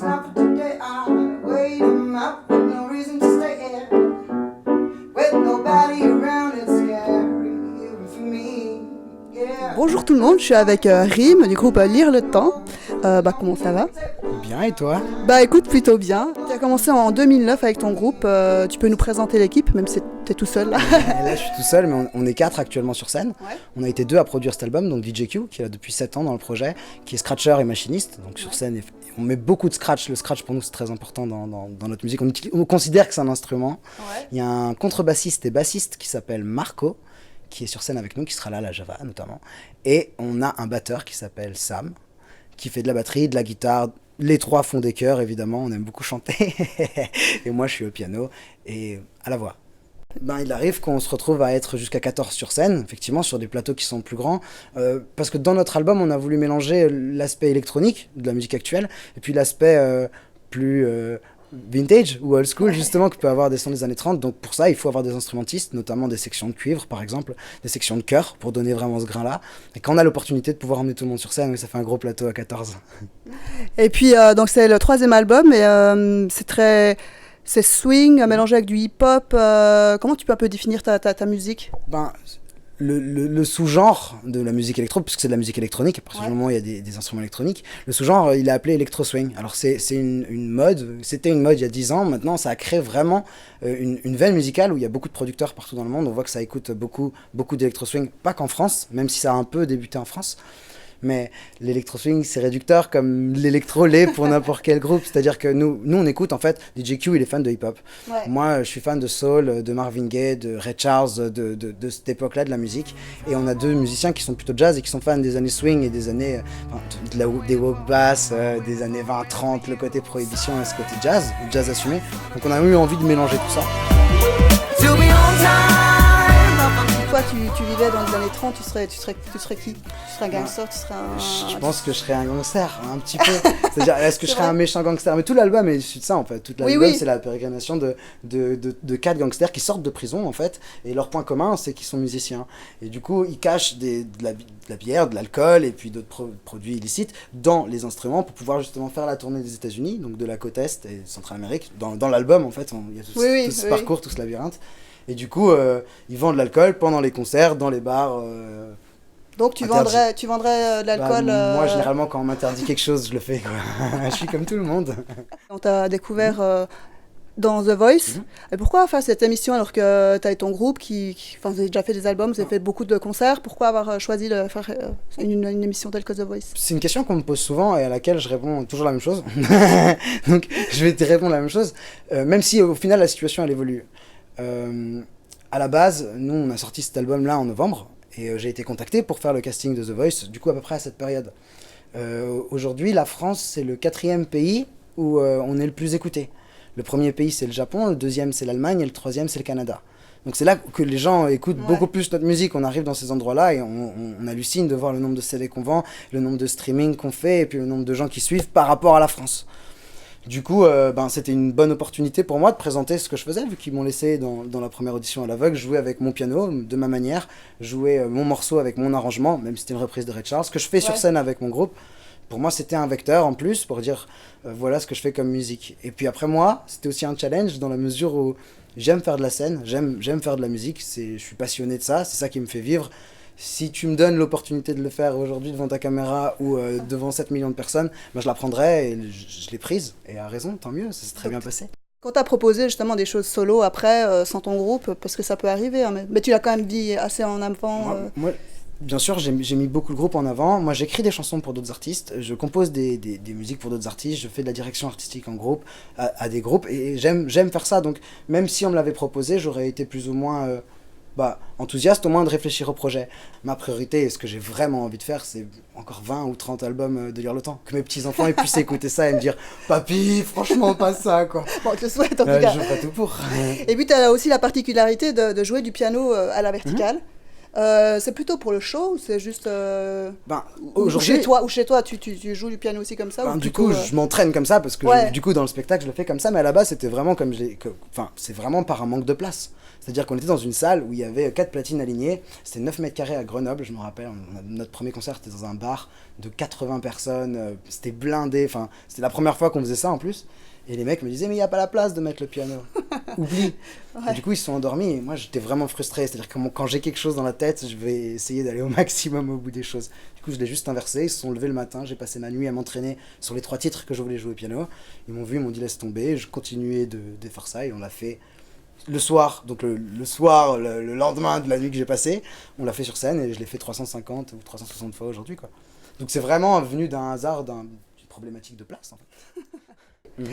it's not for today. I wait 'em up with no reason to stay here. With nobody around, it's scary, even for me. Yeah. Bonjour tout le monde, je suis avec Rim du groupe Lire le Temps. Comment ça va? Bien, et toi? Écoute, plutôt bien. Tu as commencé en 2009 avec ton groupe, tu peux nous présenter l'équipe, même si tu es tout seul là. Là, je suis tout seul, mais on est 4 actuellement sur scène. Ouais. On a été 2 à produire cet album, donc DJQ, qui est là depuis 7 ans dans le projet, qui est scratcher et machiniste, donc sur scène. On met beaucoup de scratch. Le scratch, pour nous, c'est très important dans notre musique. On considère que c'est un instrument. Ouais. Il y a un contrebassiste et bassiste qui s'appelle Marco, qui est sur scène avec nous, qui sera là à la Java notamment. Et on a un batteur qui s'appelle Sam, qui fait de la batterie, de la guitare. Les 3 font des chœurs, évidemment, on aime beaucoup chanter. Et moi, je suis au piano et à la voix. Il arrive qu'on se retrouve à être jusqu'à 14 sur scène, effectivement, sur des plateaux qui sont plus grands. Parce que dans notre album, on a voulu mélanger l'aspect électronique de la musique actuelle et puis l'aspect plus vintage ou old school, justement, qui peut avoir des sons des années 30. Donc pour ça, il faut avoir des instrumentistes, notamment des sections de cuivre, par exemple, des sections de chœur, pour donner vraiment ce grain-là. Et quand on a l'opportunité de pouvoir emmener tout le monde sur scène, oui, ça fait un gros plateau à 14. Et puis, donc c'est le 3e album, et c'est swing, mélangé avec du hip-hop. Comment tu peux un peu définir ta musique? Le sous-genre de la musique électro, puisque c'est de la musique électronique, à partir du moment où il y a des instruments électroniques, le sous-genre, il est appelé électro-swing. Alors c'est une mode, c'était une mode il y a 10 ans, maintenant ça a créé vraiment une veine musicale où il y a beaucoup de producteurs partout dans le monde, on voit que ça écoute beaucoup d'électro-swing, pas qu'en France, même si ça a un peu débuté en France. Mais l'électro-swing, c'est réducteur comme l'électro l'est pour n'importe quel groupe. C'est-à-dire que nous, on écoute, en fait, DJQ, il est fan de hip-hop. Ouais. Moi, je suis fan de soul, de Marvin Gaye, de Ray Charles, de cette époque-là de la musique. Et on a 2 musiciens qui sont plutôt jazz et qui sont fans des années swing et des années, des walk bass, des années 20-30, le côté prohibition et ce côté jazz assumé. Donc on a eu envie de mélanger tout ça. Toi, tu vivais dans les années 30, tu serais qui? Tu serais un gangster, tu serais un... Je pense que je serais un gangster, un petit peu. C'est-à-dire, est-ce que je serais un méchant gangster? Mais tout l'album est issu de ça, en fait. Tout l'album, c'est la pérégrination de 4 gangsters qui sortent de prison, en fait. Et leur point commun, c'est qu'ils sont musiciens. Et du coup, ils cachent de la bière, de l'alcool et puis d'autres produits illicites dans les instruments pour pouvoir justement faire la tournée des États-Unis, donc de la côte Est et Central-Amérique. Dans l'album, en fait, il y a tout ce parcours, tout ce labyrinthe. Et du coup, ils vendent de l'alcool pendant les concerts, dans les bars. Donc tu vendrais de l'alcool Moi, généralement, quand on m'interdit quelque chose, je le fais, quoi. Je suis comme tout le monde. On t'a découvert dans The Voice. Et pourquoi faire cette émission alors que tu as ton groupe vous avez déjà fait des albums, vous avez fait beaucoup de concerts. Pourquoi avoir choisi de faire une émission telle que The Voice? C'est une question qu'on me pose souvent et à laquelle je réponds toujours la même chose. Donc, je vais te répondre la même chose. Même si, au final, la situation, elle évolue. À la base, nous, on a sorti cet album-là en novembre et j'ai été contacté pour faire le casting de The Voice, du coup à peu près à cette période. Aujourd'hui, la France, c'est le 4e pays où on est le plus écouté. Le premier pays, c'est le Japon, le 2e, c'est l'Allemagne et le 3e, c'est le Canada. Donc c'est là que les gens écoutent beaucoup plus notre musique. On arrive dans ces endroits-là et on hallucine de voir le nombre de CD qu'on vend, le nombre de streaming qu'on fait et puis le nombre de gens qui suivent par rapport à la France. Du coup, c'était une bonne opportunité pour moi de présenter ce que je faisais, vu qu'ils m'ont laissé dans la première audition à l'aveugle jouer avec mon piano, de ma manière, jouer mon morceau avec mon arrangement, même si c'était une reprise de Ray Charles, ce que je fais sur scène avec mon groupe. Pour moi, c'était un vecteur en plus pour dire voilà ce que je fais comme musique. Et puis après moi, c'était aussi un challenge dans la mesure où j'aime faire de la scène, j'aime faire de la musique, je suis passionné de ça, c'est ça qui me fait vivre. Si tu me donnes l'opportunité de le faire aujourd'hui devant ta caméra ou devant 7 millions de personnes, je la prendrai et je l'ai prise. Et à raison, tant mieux, ça s'est très bien passé. Quand tu as proposé justement des choses solo après, sans ton groupe, parce que ça peut arriver, hein, mais tu l'as quand même dit assez en avant. Moi, bien sûr, j'ai mis beaucoup le groupe en avant. Moi, j'écris des chansons pour d'autres artistes, je compose des musiques pour d'autres artistes, je fais de la direction artistique en groupe, à des groupes, et j'aime faire ça. Donc, même si on me l'avait proposé, j'aurais été plus ou moins... enthousiaste au moins de réfléchir au projet. Ma priorité et ce que j'ai vraiment envie de faire, c'est encore 20 ou 30 albums de Lire le Temps. Que mes petits-enfants ils puissent écouter ça et me dire « Papy, franchement, pas ça, quoi !» Bon, je te souhaite en tout cas. Je ferai tout pour. Et puis, tu as aussi la particularité de jouer du piano à la verticale. C'est plutôt pour le show ou c'est juste Ben, ou aujourd'hui, chez toi tu joues du piano aussi comme ça ben, ou du plutôt, coup, je m'entraîne comme ça parce que Ouais. du coup, dans le spectacle, je le fais comme ça, mais à la base, c'était vraiment comme enfin, c'est vraiment par un manque de place. C'est-à-dire qu'on était dans une salle où il y avait 4 platines alignées, c'était 9 mètres carrés à Grenoble, je me rappelle, notre premier concert était dans un bar de 80 personnes, c'était blindé, enfin, c'était la première fois qu'on faisait ça en plus. Et les mecs me disaient, mais il n'y a pas la place de mettre le piano. Oublie. Ouais. Et du coup, ils se sont endormis. Et moi, j'étais vraiment frustré. C'est-à-dire que quand j'ai quelque chose dans la tête, je vais essayer d'aller au maximum au bout des choses. Du coup, je l'ai juste inversé. Ils se sont levés le matin. J'ai passé ma nuit à m'entraîner sur les 3 titres que je voulais jouer au piano. Ils m'ont vu, ils m'ont dit, laisse tomber. Je continuais de faire ça. Et on l'a fait le soir. Donc, le soir, le lendemain de la nuit que j'ai passée, on l'a fait sur scène. Et je l'ai fait 350 ou 360 fois aujourd'hui, quoi. Donc, c'est vraiment venu d'un hasard, d'une problématique de place, en fait.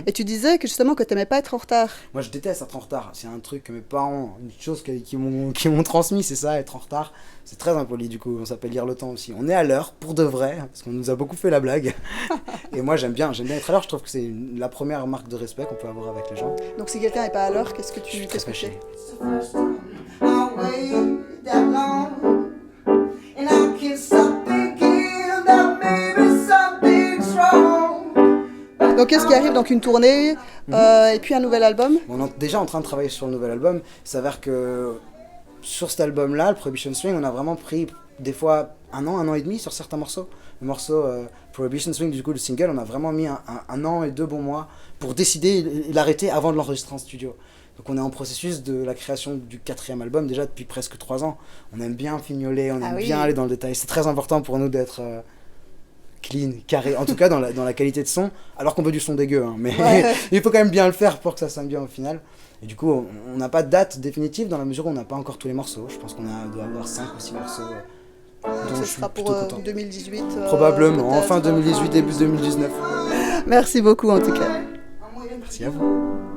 Et tu disais que justement que t'aimais pas être en retard. Moi, je déteste être en retard. C'est un truc que mes parents, une chose qui m'ont transmis, c'est ça, être en retard. C'est très impoli, du coup. On s'appelle lire le temps aussi. On est à l'heure, pour de vrai, parce qu'on nous a beaucoup fait la blague. Et moi, j'aime bien être à l'heure. Je trouve que c'est la première marque de respect qu'on peut avoir avec les gens. Donc si quelqu'un est pas à l'heure, qu'est-ce que Je suis très tu fais? fâché. It's the first time I waited that long, and I can't stop thinking about maybe something strong. Donc qu'est-ce qui arrive? Donc une tournée et puis un nouvel album. On est déjà en train de travailler sur le nouvel album. Il s'avère que sur cet album-là, le Prohibition Swing, on a vraiment pris des fois un an et demi sur certains morceaux. Le morceau Prohibition Swing, du coup, le single, on a vraiment mis un an et 2 bons mois pour décider et l'arrêter avant de l'enregistrer en studio. Donc on est en processus de la création du 4e album déjà depuis presque 3 ans. On aime bien fignoler, on aime oui. bien aller dans le détail. C'est très important pour nous d'être clean, carré, en tout cas dans la qualité de son, alors qu'on veut du son dégueu, hein, mais Ouais. il faut quand même bien le faire pour que ça sonne bien au final. Et du coup, on n'a pas de date définitive dans la mesure où on n'a pas encore tous les morceaux. Je pense doit avoir 5 ou 6 morceaux dont Ce je suis sera pour plutôt content. 2018. Probablement, peut-être. fin 2018, début 2019. Merci beaucoup en tout cas. I'm waiting for Merci à vous.